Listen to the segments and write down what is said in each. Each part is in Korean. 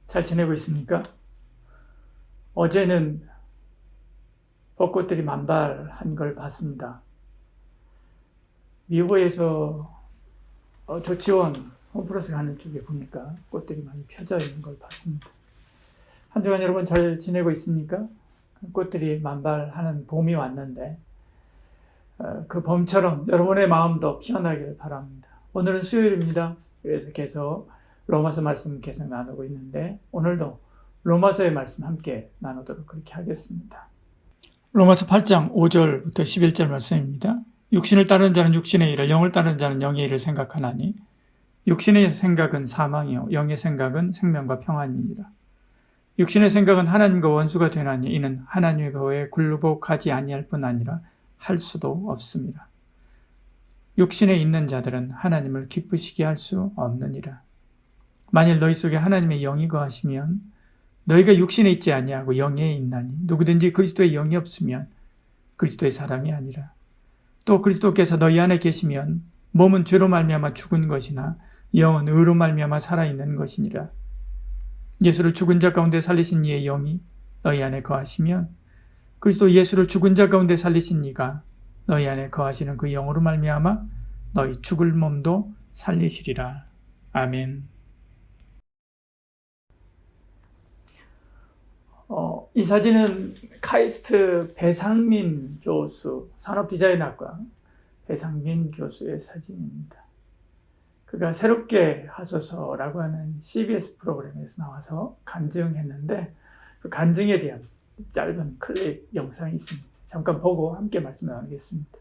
잘 지내고 있습니까? 어제는 벚꽃들이 만발한 걸 봤습니다. 미호에서 조치원 홈플러스 가는 쪽에 보니까 꽃들이 많이 펴져 있는 걸 봤습니다. 한 주간 여러분 잘 지내고 있습니까? 꽃들이 만발하는 봄이 왔는데 그 봄처럼 여러분의 마음도 피어나길 바랍니다. 오늘은 수요일입니다. 그래서 계속 로마서 말씀 계속 나누고 있는데 오늘도 로마서의 말씀 함께 나누도록 그렇게 하겠습니다. 로마서 8장 5절부터 11절 말씀입니다. 육신을 따르는 자는 육신의 일을, 영을 따르는 자는 영의 일을 생각하나니 육신의 생각은 사망이요 영의 생각은 생명과 평안입니다. 육신의 생각은 하나님과 원수가 되나니 이는 하나님의 법에 굴복하지 아니할 뿐 아니라 할 수도 없습니다. 육신에 있는 자들은 하나님을 기쁘시게 할 수 없느니라. 만일 너희 속에 하나님의 영이 거하시면 너희가 육신에 있지 아니하고 영에 있나니 누구든지 그리스도의 영이 없으면 그리스도의 사람이 아니라. 또 그리스도께서 너희 안에 계시면 몸은 죄로 말미암아 죽은 것이나 영은 의로 말미암아 살아있는 것이니라. 예수를 죽은 자 가운데 살리신 이의 영이 너희 안에 거하시면 그리스도 예수를 죽은 자 가운데 살리신 이가 너희 안에 거하시는 그 영으로 말미암아 너희 죽을 몸도 살리시리라. 아멘. 이 사진은 카이스트 배상민 교수, 산업디자인학과 배상민 교수의 사진입니다. 그가 새롭게 하소서라고 하는 CBS 프로그램에서 나와서 간증했는데 그 간증에 대한 짧은 클립 영상이 있습니다. 잠깐 보고 함께 말씀 나누겠습니다.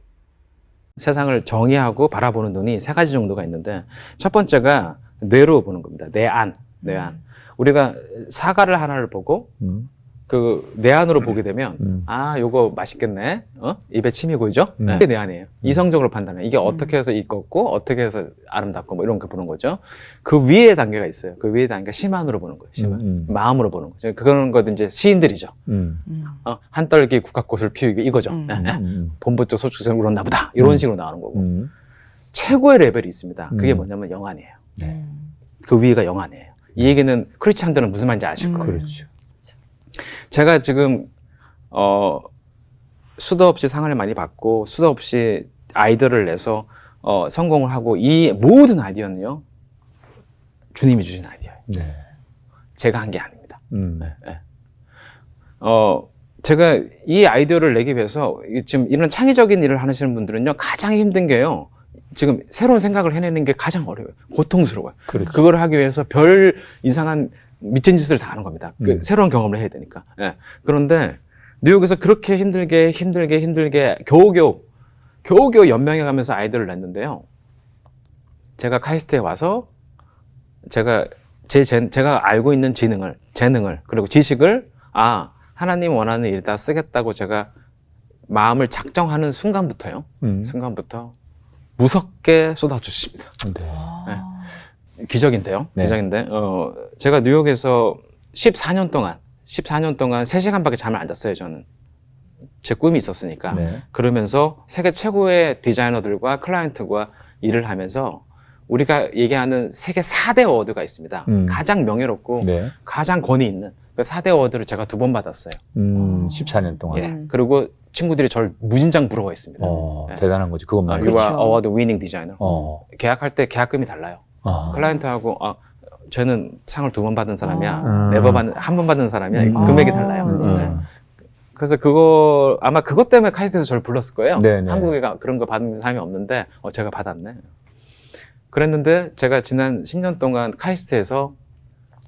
세상을 정의하고 바라보는 눈이 세 가지 정도가 있는데 첫 번째가 뇌로 보는 겁니다. 뇌안. 우리가 사과를 하나를 보고 그 뇌안으로 보게 되면 아 요거 맛있겠네, 입에 침이 고이죠? 그게 뇌안이에요. 이성적으로 판단해. 이게 어떻게 해서 익었고 어떻게 해서 아름답고 뭐 이런 거 보는 거죠. 그 위에 단계가 있어요. 그 위에 단계가 심안으로 보는 거예요. 심안. 마음으로 보는 거죠. 그런 것도 이제 시인들이죠. 한떨기 국화꽃을 피우기 이거죠. 봄부터 소축생 울었나 보다 이런 식으로 나오는 거고. 최고의 레벨이 있습니다. 그게 뭐냐면 영안이에요. 그 위가 영안이에요. 이 얘기는 크리스찬들은 무슨 말인지 아실 거예요. 그렇죠. 제가 지금 수도 없이 상을 많이 받고 수도 없이 아이디어를 내서 성공을 하고 이 모든 아이디어는요 주님이 주신 아이디어예요. 네. 제가 한 게 아닙니다. 제가 이 아이디어를 내기 위해서 지금 이런 창의적인 일을 하시는 분들은요 가장 힘든 게요 지금 새로운 생각을 해내는 게 가장 어려워요. 고통스러워요. 그렇죠. 그걸 하기 위해서 별 이상한 미친 짓을 다 하는 겁니다. 그 새로운 경험을 해야 되니까. 예. 그런데 뉴욕에서 그렇게 힘들게 겨우겨우 연명해 가면서 아이디어를 냈는데요. 제가 카이스트에 와서 제가 알고 있는 재능을 그리고 지식을 하나님 원하는 일에다 쓰겠다고 제가 마음을 작정하는 순간부터 무섭게 쏟아주십니다. 네. 네. 기적인데요. 네. 기적인데, 제가 뉴욕에서 14년 동안 3시간밖에 잠을 안 잤어요, 저는. 제 꿈이 있었으니까. 네. 그러면서 세계 최고의 디자이너들과 클라이언트와 일을 하면서 우리가 얘기하는 세계 4대 어워드가 있습니다. 가장 명예롭고 네. 가장 권위 있는 그 4대 어워드를 제가 2번 받았어요. 14년 동안. 예. 그리고 친구들이 저를 무진장 부러워했습니다. 예. 대단한 거지. 그것만. You are award winning designer. 계약할 때 계약금이 달라요. 클라이언트하고 쟤는 상을 2번 받은 사람이야. 한 번 받은 사람이야. 금액이 달라요. 네. 그래서 아마 그것 때문에 카이스트에서 저를 불렀을 거예요. 네네. 한국에 그런 거 받은 사람이 없는데 제가 받았네. 그랬는데 제가 지난 10년 동안 카이스트에서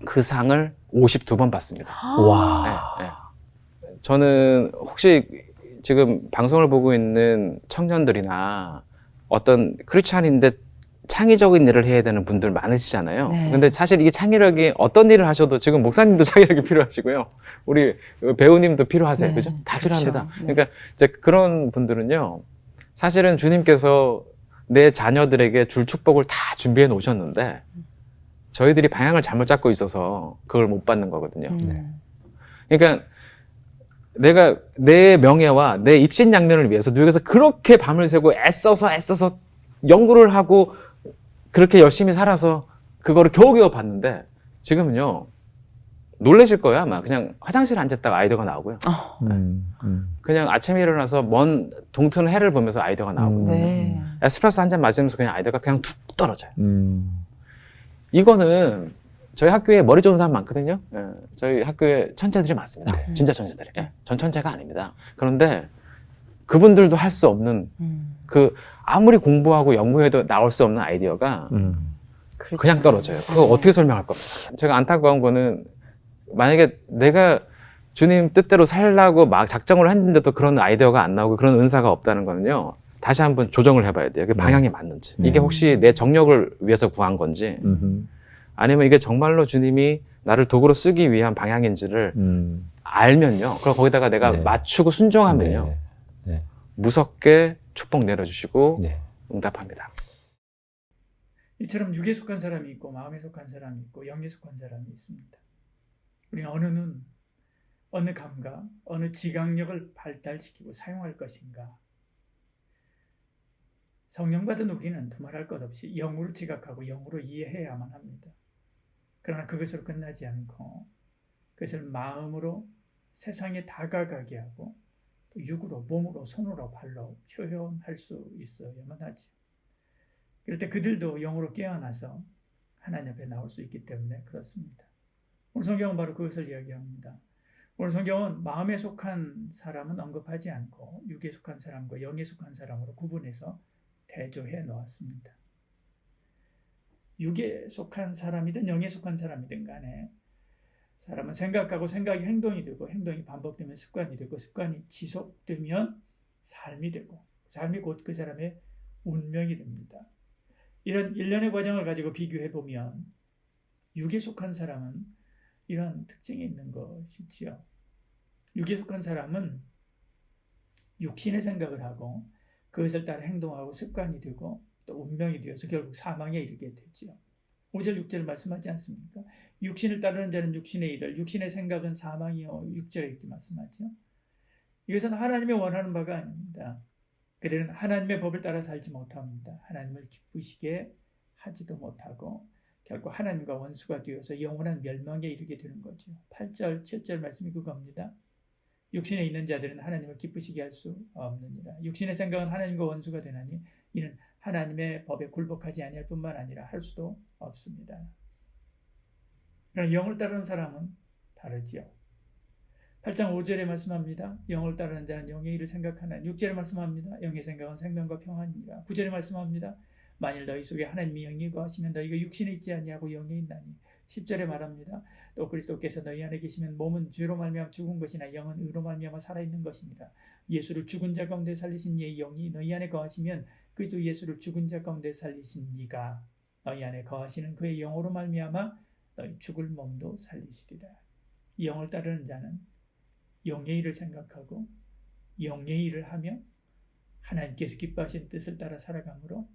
그 상을 52번 받습니다. 와. 네, 네. 저는 혹시 지금 방송을 보고 있는 청년들이나 어떤 크리스찬인데 창의적인 일을 해야 되는 분들 많으시잖아요. 네. 근데 사실 이게 창의력이 어떤 일을 하셔도 지금 목사님도 창의력이 필요하시고요. 우리 배우님도 필요하세요. 네, 그죠? 다 그렇죠. 필요합니다. 네. 그러니까 이제 그런 분들은요. 사실은 주님께서 내 자녀들에게 줄 축복을 다 준비해 놓으셨는데 저희들이 방향을 잘못 잡고 있어서 그걸 못 받는 거거든요. 그러니까 내가 내 명예와 내 입신양면을 위해서 뉴욕에서 그렇게 밤을 새고 애써서 연구를 하고 그렇게 열심히 살아서 그거를 겨우겨우 봤는데 지금은요 놀라실 거야. 아마 그냥 화장실에 앉았다가 아이디어가 나오고요. 그냥 아침에 일어나서 먼 동트는 해를 보면서 아이디어가 나오고요. 네. 에스프레소 한 잔 마시면서 그냥 아이디어가 그냥 툭 떨어져요. 이거는 저희 학교에 머리 좋은 사람 많거든요. 예, 저희 학교에 천재들이 많습니다. 네. 진짜 천재들이. 예, 전 천재가 아닙니다. 그런데 그분들도 할 수 없는 그 아무리 공부하고 연구해도 나올 수 없는 아이디어가 그렇죠. 그냥 떨어져요. 그거 어떻게 설명할 겁니까? 제가 안타까운 거는 만약에 내가 주님 뜻대로 살라고 막 작정을 했는데도 그런 아이디어가 안 나오고 그런 은사가 없다는 거는요. 다시 한번 조정을 해봐야 돼요. 그 방향이 맞는지. 이게 혹시 내 정력을 위해서 구한 건지 아니면 이게 정말로 주님이 나를 도구로 쓰기 위한 방향인지를 알면요. 그럼 거기다가 내가 네. 맞추고 순종하면요. 네. 무섭게 축복 내려주시고 네. 응답합니다. 이처럼 육에 속한 사람이 있고 마음에 속한 사람이 있고 영에 속한 사람이 있습니다. 우리는 어느 눈, 어느 감각, 어느 지각력을 발달시키고 사용할 것인가. 성령 받은 우리는 두말할 것 없이 영으로 지각하고 영으로 이해해야만 합니다. 그러나 그것으로 끝나지 않고 그것을 마음으로 세상에 다가가게 하고 또 육으로, 몸으로, 손으로, 발로 표현할 수 있어야만 하죠. 그럴 때 그들도 영으로 깨어나서 하나님 앞에 나올 수 있기 때문에 그렇습니다. 오늘 성경은 바로 그것을 이야기합니다. 오늘 성경은 마음에 속한 사람은 언급하지 않고 육에 속한 사람과 영에 속한 사람으로 구분해서 대조해 놓았습니다. 육에 속한 사람이든 영에 속한 사람이든 간에 사람은 생각하고 생각이 행동이 되고 행동이 반복되면 습관이 되고 습관이 지속되면 삶이 되고 삶이 곧 그 사람의 운명이 됩니다. 이런 일련의 과정을 가지고 비교해보면 육에 속한 사람은 이런 특징이 있는 것이지요. 육에 속한 사람은 육신의 생각을 하고 그것을 따라 행동하고 습관이 되고 또 운명이 되어서 결국 사망에 이르게 되지요. 5절 6절 말씀하지 않습니까? 육신을 따르는 자는 육신의 일을, 육신의 생각은 사망이요 6절에 이렇게 말씀하죠. 이것은 하나님의 원하는 바가 아닙니다. 그들은 하나님의 법을 따라 살지 못합니다. 하나님을 기쁘시게 하지도 못하고 결국 하나님과 원수가 되어서 영원한 멸망에 이르게 되는 거죠. 8절 7절 말씀이 그겁니다. 육신에 있는 자들은 하나님을 기쁘시게 할 수 없느니라. 육신의 생각은 하나님과 원수가 되나니 이는 하나님의 법에 굴복하지 아니할 뿐만 아니라 할 수도 없습니다. 그러나 영을 따르는 사람은 다르지요. 8장 5절에 말씀합니다. 영을 따르는 자는 영의 일을 생각하나. 6절에 말씀합니다. 영의 생각은 생명과 평안이니라. 9절에 말씀합니다. 만일 너희 속에 하나님의 영이 거하시면 너희가 육신에 있지 아니하고 영에 있나니. 10절에 말합니다. 또 그리스도께서 너희 안에 계시면 몸은 죄로 말미암아 죽은 것이나 영은 의로 말미암아 살아있는 것이니라. 예수를 죽은 자 가운데 살리신 이의 영이 너희 안에 거하시면 그리스도 예수를 죽은 자 가운데 살리신 이가 너희 안에 거하시는 그의 영으로 말미암아 너희 죽을 몸도 살리시리라. 영을 따르는 자는 영의 일을 생각하고 영의 일을 하며 하나님께서 기뻐하신 뜻을 따라 살아감으로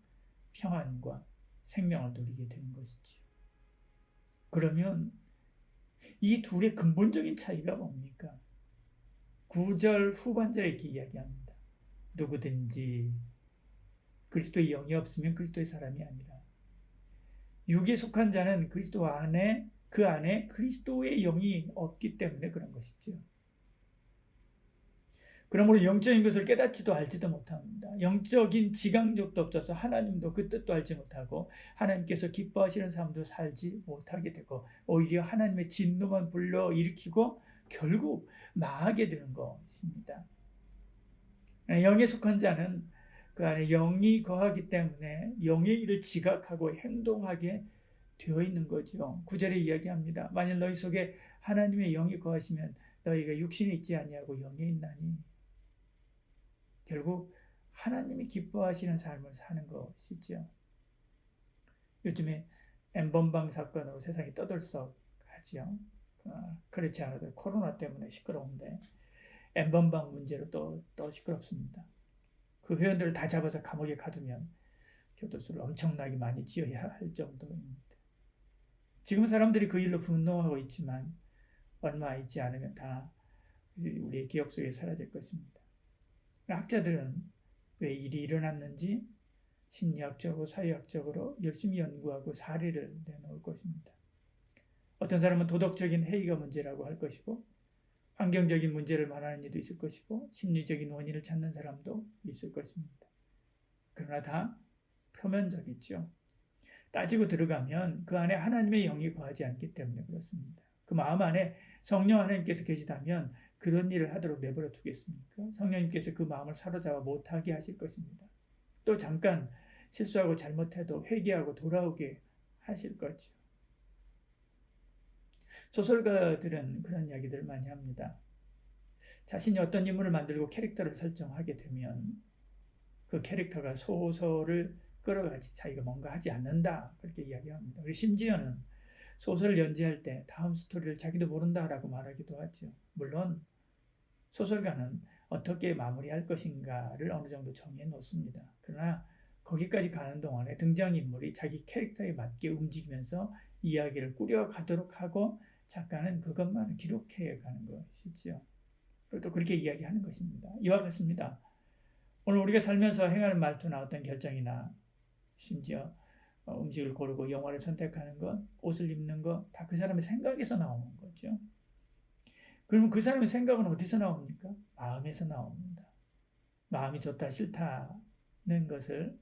평안과 생명을 누리게 되는 것이지요. 그러면 이 둘의 근본적인 차이가 뭡니까? 9절 후반절에 이렇게 이야기합니다. 누구든지 그리스도의 영이 없으면 그리스도의 사람이 아니라. 육에 속한 자는 그리스도 안에 그 안에 그리스도의 영이 없기 때문에 그런 것이죠. 그러므로 영적인 것을 깨닫지도 알지도 못합니다. 영적인 지각력도 없어서 하나님도 그 뜻도 알지 못하고 하나님께서 기뻐하시는 삶도 살지 못하게 되고 오히려 하나님의 진노만 불러일으키고 결국 망하게 되는 것입니다. 영에 속한 자는 그 안에 영이 거하기 때문에 영의 일을 지각하고 행동하게 되어 있는 거죠. 9절에 이야기합니다. 만일 너희 속에 하나님의 영이 거하시면 너희가 육신에 있지 아니하고 영에 있나니. 결국 하나님이 기뻐하시는 삶을 사는 것이죠. 요즘에 N번방 사건으로 세상이 떠들썩하지요. 그렇지 않아도 코로나 때문에 시끄러운데 N번방 문제로 또 시끄럽습니다. 그 회원들을 다 잡아서 감옥에 가두면 교도소를 엄청나게 많이 지어야 할 정도입니다. 지금 사람들이 그 일로 분노하고 있지만 얼마 있지 않으면 다 우리의 기억 속에 사라질 것입니다. 학자들은 왜 일이 일어났는지 심리학적으로 사회학적으로 열심히 연구하고 사례를 내놓을 것입니다. 어떤 사람은 도덕적인 해이가 문제라고 할 것이고 환경적인 문제를 말하는 이도 있을 것이고 심리적인 원인을 찾는 사람도 있을 것입니다. 그러나 다 표면적이죠. 따지고 들어가면 그 안에 하나님의 영이 거하지 않기 때문에 그렇습니다. 그 마음 안에 성령 하나님께서 계시다면 그런 일을 하도록 내버려 두겠습니까? 성령님께서 그 마음을 사로잡아 못하게 하실 것입니다. 또 잠깐 실수하고 잘못해도 회개하고 돌아오게 하실 거죠. 소설가들은 그런 이야기들을 많이 합니다. 자신이 어떤 인물을 만들고 캐릭터를 설정하게 되면 그 캐릭터가 소설을 끌어가지 자기가 뭔가 하지 않는다 그렇게 이야기합니다. 그리고 심지어는 소설을 연재할 때 다음 스토리를 자기도 모른다라고 말하기도 하죠. 물론 소설가는 어떻게 마무리할 것인가를 어느 정도 정해 놓습니다. 그러나 거기까지 가는 동안에 등장인물이 자기 캐릭터에 맞게 움직이면서 이야기를 꾸려가도록 하고 작가는 그것만을 기록해 가는 것이죠. 그리고 또 그렇게 이야기하는 것입니다. 이와 같습니다. 오늘 우리가 살면서 행하는 말투나 어떤 결정이나 심지어 음식을 고르고 영화를 선택하는 것, 옷을 입는 것, 다 그 사람의 생각에서 나오는 거죠. 그러면 그 사람의 생각은 어디서 나옵니까? 마음에서 나옵니다. 마음이 좋다 싫다는 것을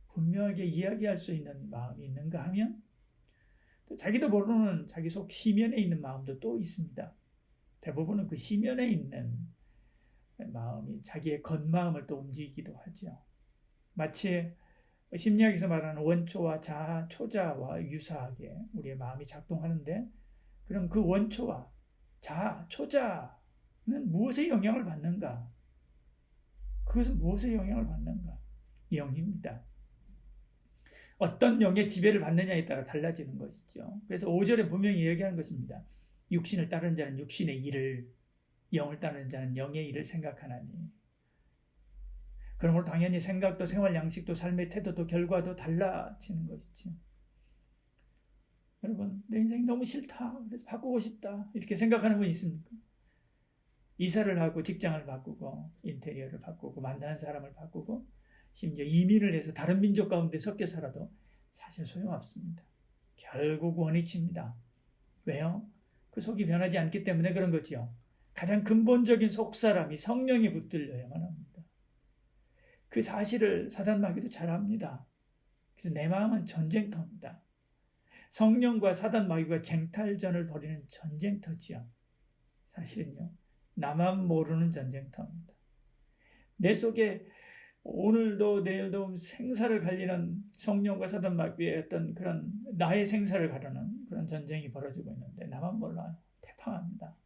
분명하게 이야기할 수 있는 마음이 있는가 하면 또 자기도 모르는 자기 속 시면에 있는 마음도 또 있습니다. 대부분은 그 시면에 있는 마음이 자기의 겉마음을 또 움직이기도 하죠. 마치 심리학에서 말하는 원초와 자아, 초자와 유사하게 우리의 마음이 작동하는데 그럼 그 원초와 자아, 초자는 무엇에 영향을 받는가? 그것은 무엇에 영향을 받는가? 영입니다. 어떤 영의 지배를 받느냐에 따라 달라지는 것이죠. 그래서 5절에 분명히 이야기하는 것입니다. 육신을 따르는 자는 육신의 일을, 영을 따르는 자는 영의 일을 생각하나니. 그러므로 당연히 생각도 생활 양식도 삶의 태도도 결과도 달라지는 것이죠. 여러분, 내 인생이 너무 싫다. 그래서 바꾸고 싶다. 이렇게 생각하는 분 있습니까? 이사를 하고 직장을 바꾸고 인테리어를 바꾸고 만나는 사람을 바꾸고 심지어 이민을 해서 다른 민족 가운데 섞여 살아도 사실 소용없습니다. 결국 원위치입니다. 왜요? 그 속이 변하지 않기 때문에 그런 거지요. 가장 근본적인 속사람이 성령이 붙들려야만 합니다. 그 사실을 사단 마귀도 잘 압니다. 그래서 내 마음은 전쟁터입니다. 성령과 사단 마귀가 쟁탈전을 벌이는 전쟁터지요. 사실은요. 나만 모르는 전쟁터입니다. 내 속에 오늘도 내일도 생사를 갈리는 성령과 사단 마귀의 어떤 그런 나의 생사를 가르는 그런 전쟁이 벌어지고 있는데 나만 몰라요. 태평합니다.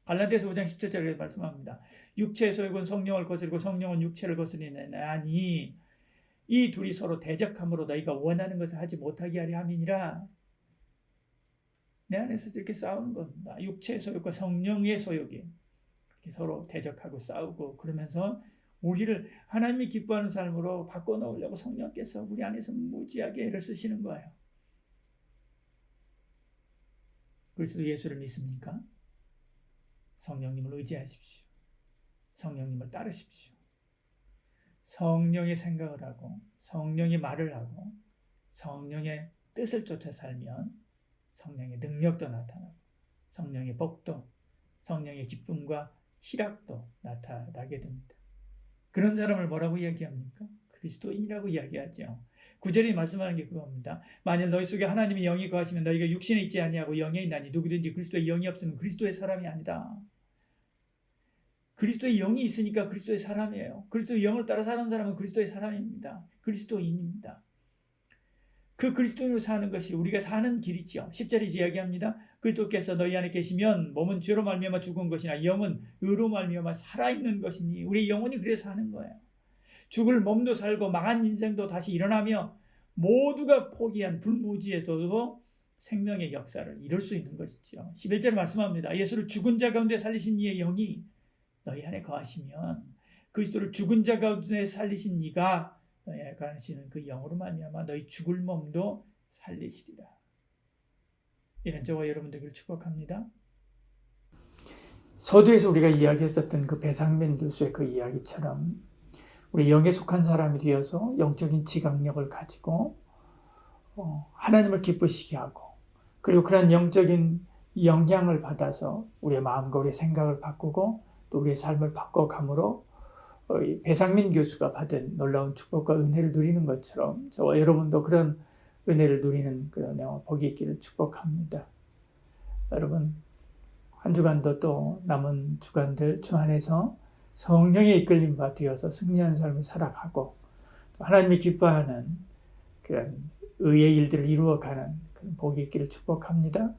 갈라디아서 5장 17절에 말씀합니다. 육체의 소욕은 성령을 거스르고 성령은 육체를 거스리나니 이 둘이 서로 대적함으로 너희가 원하는 것을 하지 못하게 하려 함이니라. 내 안에서 이렇게 싸우는 겁니다. 육체의 소욕과 성령의 소욕이 이렇게 서로 대적하고 싸우고 그러면서 우리를 하나님이 기뻐하는 삶으로 바꿔놓으려고 성령께서 우리 안에서 무지하게 애를 쓰시는 거예요. 그리스도 예수를 믿습니까? 성령님을 의지하십시오. 성령님을 따르십시오. 성령의 생각을 하고 성령의 말을 하고 성령의 뜻을 쫓아 살면 성령의 능력도 나타나고 성령의 복도, 성령의 기쁨과 희락도 나타나게 됩니다. 그런 사람을 뭐라고 이야기합니까? 그리스도인이라고 이야기하죠. 9절이 말씀하는 게 그겁니다. 만일 너희 속에 하나님의 영이 거하시면 너희가 육신에 있지 아니하고 영에 있나니 누구든지 그리스도의 영이 없으면 그리스도의 사람이 아니다. 그리스도의 영이 있으니까 그리스도의 사람이에요. 그리스도의 영을 따라 사는 사람은 그리스도의 사람입니다. 그리스도인입니다. 그 그리스도인으로 사는 것이 우리가 사는 길이지요. 10절에 이야기합니다. 그리스도께서 너희 안에 계시면 몸은 죄로 말미암아 죽은 것이나 영은 의로 말미암아 살아있는 것이니 우리 영혼이 그래서 사는 거예요. 죽을 몸도 살고 망한 인생도 다시 일어나며 모두가 포기한 불무지에서도 생명의 역사를 이룰 수 있는 것이죠. 11절에 말씀합니다. 예수를 죽은 자 가운데 살리신 이의 영이 너희 안에 거하시면 그리스도를 죽은 자 가운데 살리신 이가 너희 안에 거하시는 그 영으로 말미암아 너희 죽을 몸도 살리시리라. 이런 저와 여러분들을 축복합니다. 서두에서 우리가 이야기했었던 그 배상민 교수의 그 이야기처럼 우리 영에 속한 사람이 되어서 영적인 지각력을 가지고 하나님을 기쁘시게 하고 그리고 그런 영적인 영향을 받아서 우리의 마음과 우리의 생각을 바꾸고 또 우리의 삶을 바꿔감으로 이 배상민 교수가 받은 놀라운 축복과 은혜를 누리는 것처럼 저와 여러분도 그런 은혜를 누리는 그런 복이 있기를 축복합니다. 여러분 한 주간도 또 남은 주간들 주 안에서 성령의 이끌림 받으어서 승리한 삶을 살아가고 또 하나님이 기뻐하는 그런 의의 일들을 이루어가는 그런 복이 있기를 축복합니다.